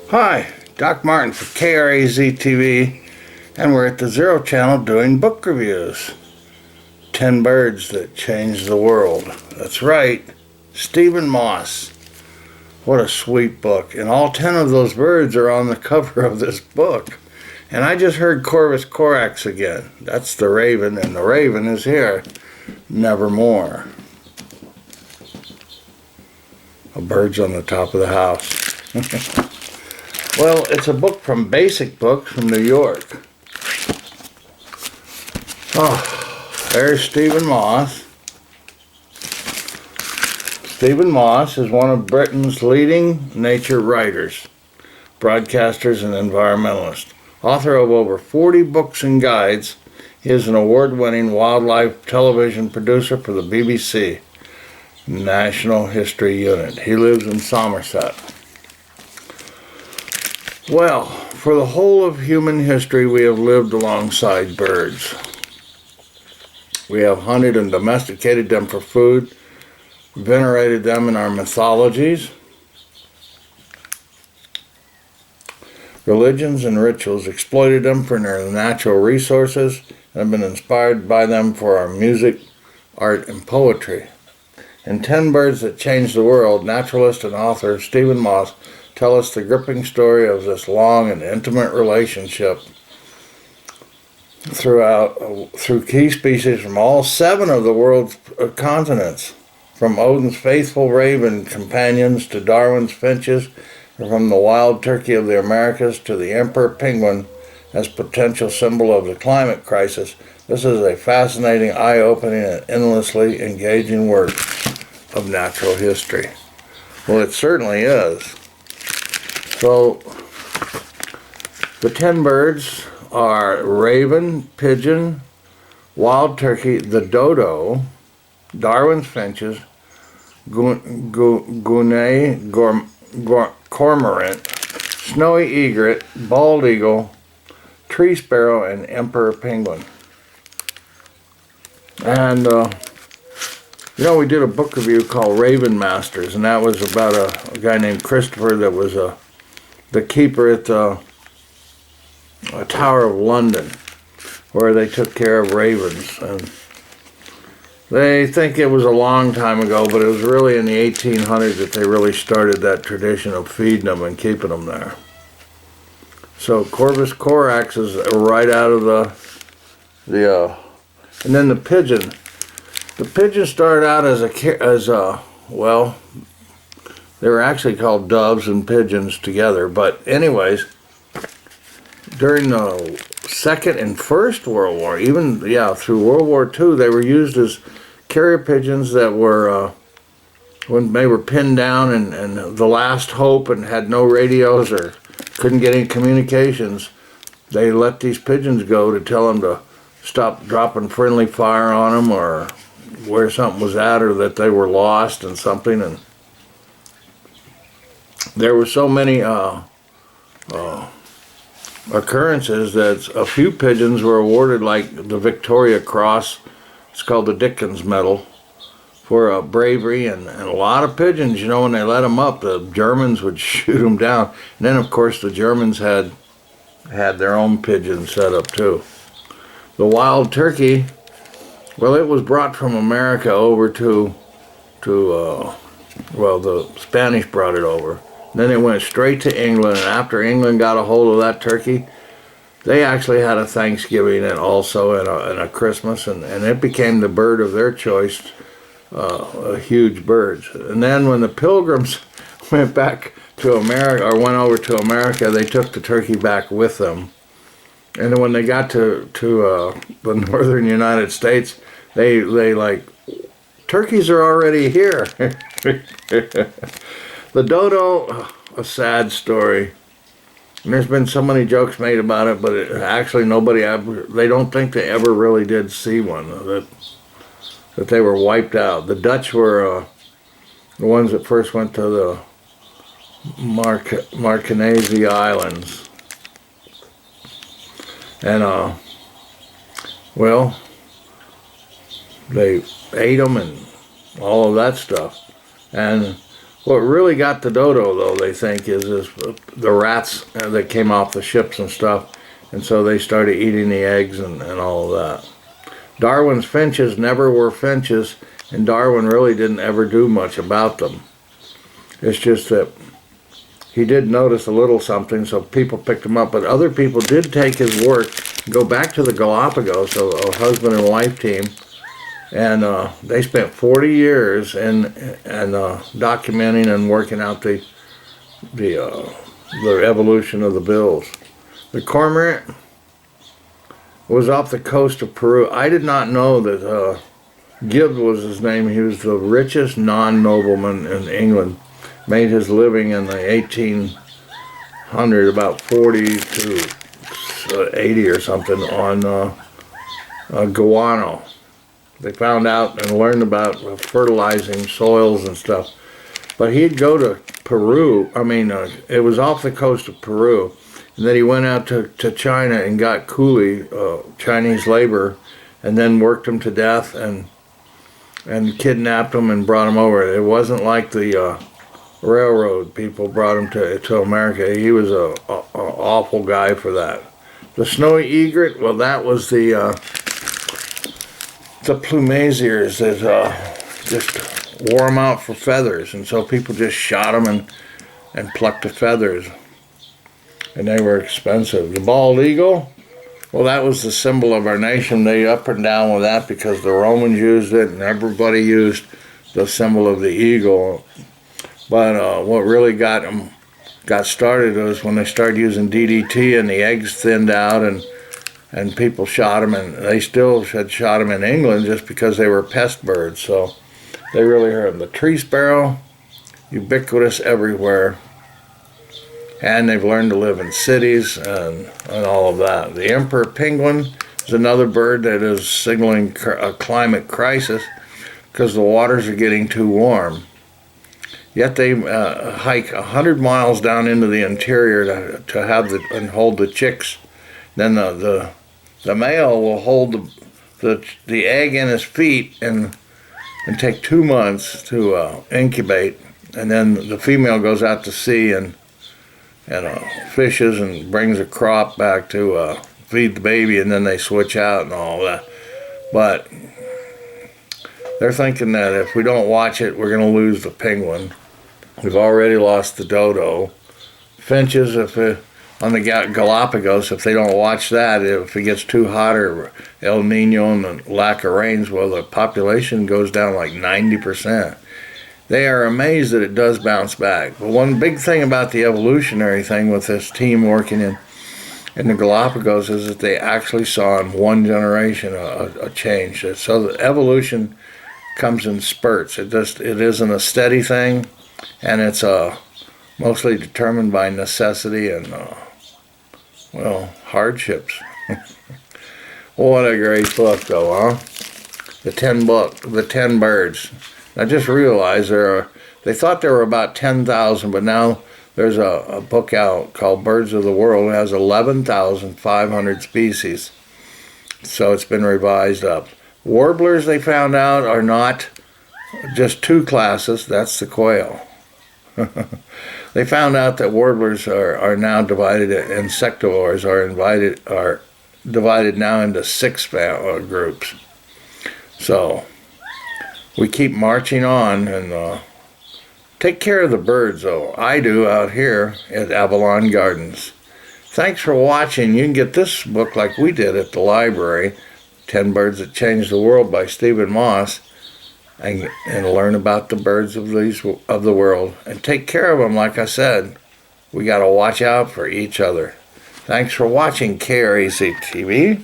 Hi, Doc Martin for KRAZ TV, and we're at the Zero Channel doing book reviews. 10 Birds That Changed the World. That's right, Stephen Moss. What a sweet book. And all 10 of those birds are on the cover of this book. And I just heard Corvus Corax again. That's the raven, and the raven is here. Nevermore. A bird's on the top of the house. Well, it's a book from Basic Books from New York. Oh, there's Stephen Moss. Stephen Moss is one of Britain's leading nature writers, broadcasters, and environmentalists. Author of over 40 books and guides, he is an award-winning wildlife television producer for the BBC National History Unit. He lives in Somerset. Well, for the whole of human history, we have lived alongside birds. We have hunted and domesticated them for food, venerated them in our mythologies. Religions and rituals exploited them for their natural resources and have been inspired by them for our music, art, and poetry. In 10 Birds That Changed the World, naturalist and author Stephen Moss tell us the gripping story of this long and intimate relationship through key species from all 7 of the world's continents, from Odin's faithful raven companions to Darwin's finches, and from the wild turkey of the Americas to the emperor penguin as potential symbol of the climate crisis. This is a fascinating, eye-opening, and endlessly engaging work of natural history. Well, it certainly is. So, the 10 birds are raven, pigeon, wild turkey, the dodo, Darwin's finches, Guinea cormorant, snowy egret, bald eagle, tree sparrow, and emperor penguin. And, we did a book review called Raven Masters, and that was about a guy named Christopher that was the keeper at the Tower of London, where they took care of ravens. And they think it was a long time ago, but it was really in the 1800s that they really started that tradition of feeding them and keeping them there. So Corvus Corax is right out of and then the pigeon. The pigeon started out they were actually called doves and pigeons together, but anyways, during the Second and First World War, through World War II, they were used as carrier pigeons that were, when they were pinned down and the last hope and had no radios or couldn't get any communications, they let these pigeons go to tell them to stop dropping friendly fire on them or where something was at or that they were lost and something. And there were so many occurrences that a few pigeons were awarded like the Victoria Cross. It's called the Dickens Medal for bravery, and a lot of pigeons, when they let them up, the Germans would shoot them down. And then of course the Germans had their own pigeons set up too. The wild turkey, well, it was brought from America over to the Spanish brought it over. Then it went straight to England, and after England got a hold of that turkey, they actually had a Thanksgiving and also and a Christmas, and it became the bird of their choice, huge birds. And then when the Pilgrims went back to America, or went over to America, they took the turkey back with them. And then when they got to the northern United States, they like, turkeys are already here. The dodo, a sad story. And there's been so many jokes made about it, but actually they don't think they ever really did see one, that they were wiped out. The Dutch were the ones that first went to the Marquesas Islands. And, they ate them and all of that stuff. And What really got the dodo, though, they think, is the rats that came off the ships and stuff, and so they started eating the eggs and all of that. Darwin's finches never were finches, and Darwin really didn't ever do much about them. It's just that he did notice a little something, so people picked him up, but other people did take his work, go back to the Galapagos, a husband and wife team, and they spent 40 years in documenting and working out the evolution of the bills. The cormorant was off the coast of Peru. I did not know that Gibbs was his name. He was the richest non-nobleman in England. Made his living in the 1800, about 40 to 80 or something, on guano. They found out and learned about fertilizing soils and stuff. But he'd go to Peru, it was off the coast of Peru, and then he went out to China and got coolie, Chinese labor, and then worked them to death and kidnapped them and brought them over. It wasn't like the railroad people brought him to America. He was a awful guy for that. The snowy egret, well, that was the plumasiers that just wore them out for feathers, and so people just shot them and plucked the feathers, and they were expensive. The bald eagle, well, that was the symbol of our nation. They up and down with that because the Romans used it, and everybody used the symbol of the eagle. But what really got started was when they started using DDT and the eggs thinned out, and people shot them, and they still had shot them in England just because they were pest birds. So they really hurt them. The tree sparrow, ubiquitous everywhere, and they've learned to live in cities and all of that. The emperor penguin is another bird that is signaling a climate crisis because the waters are getting too warm. Yet they hike 100 miles down into the interior to have and hold the chicks. Then the male will hold the egg in his feet and take 2 months to incubate, and then the female goes out to sea and fishes and brings a crop back to feed the baby, and then they switch out and all that. But they're thinking that if we don't watch it, we're going to lose the penguin. We've already lost the dodo. Finches, on the Galapagos, if they don't watch that, if it gets too hot or El Nino and the lack of rains, well, the population goes down like 90%. They are amazed that it does bounce back. But one big thing about the evolutionary thing with this team working in the Galapagos is that they actually saw in one generation a change. So the evolution comes in spurts. It isn't a steady thing, and it's mostly determined by necessity and hardships. What a great book, though, huh? The 10 birds. I just realized they thought there were about 10,000, but now there's a book out called Birds of the World. It has 11,500 species. So it's been revised up. Warblers, they found out, are not just two classes. That's the quail. They found out that warblers are now divided, insectivores are divided now into 6 groups. So we keep marching on and take care of the birds, though. I do out here at Avalon Gardens. Thanks for watching. You can get this book like we did at the library, 10 Birds That Changed the World by Stephen Moss, and learn about the birds of the world. And take care of them, like I said. We got to watch out for each other. Thanks for watching KRAZ TV.